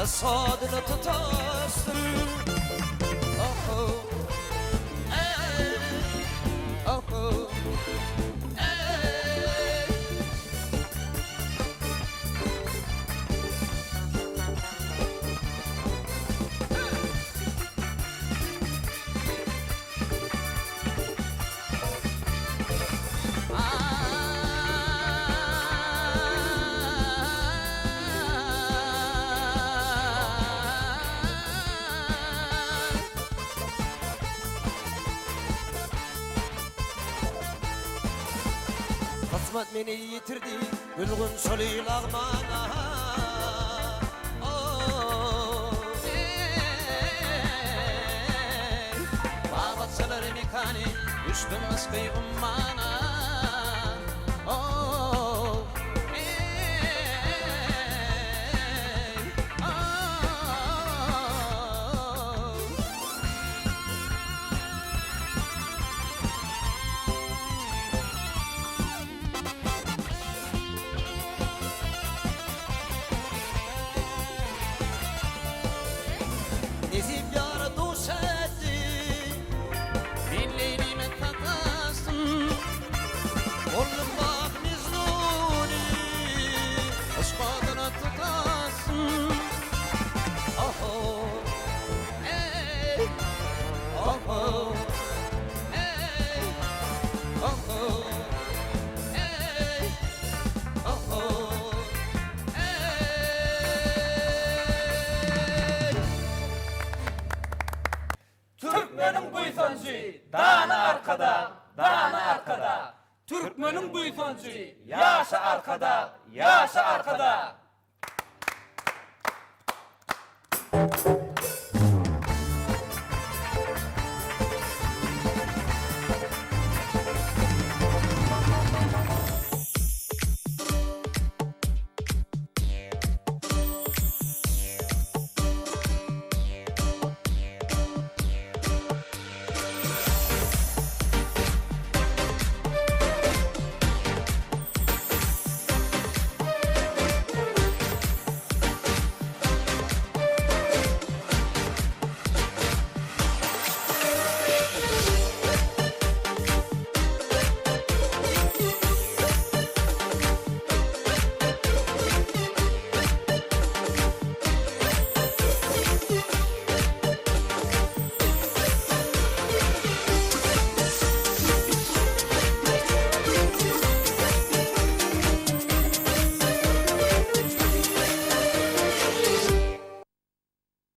hasadını tutasın. Oh, oh, Kısmet beni yitirdi, gülgün solilağmana. Bağlatsalar emikani, düştüm askıyı ummana. Nezip yara dost etti, bin leylime takasın. Oğlum bak miznuni, aşkadına tutasın. Oh, ey, oh, ey, oh, ey, oh, Türkmenin buysancı, dağını arkada, dağını arkada. Türkmenin buysancı, yaşa arkada, yaşa arkada.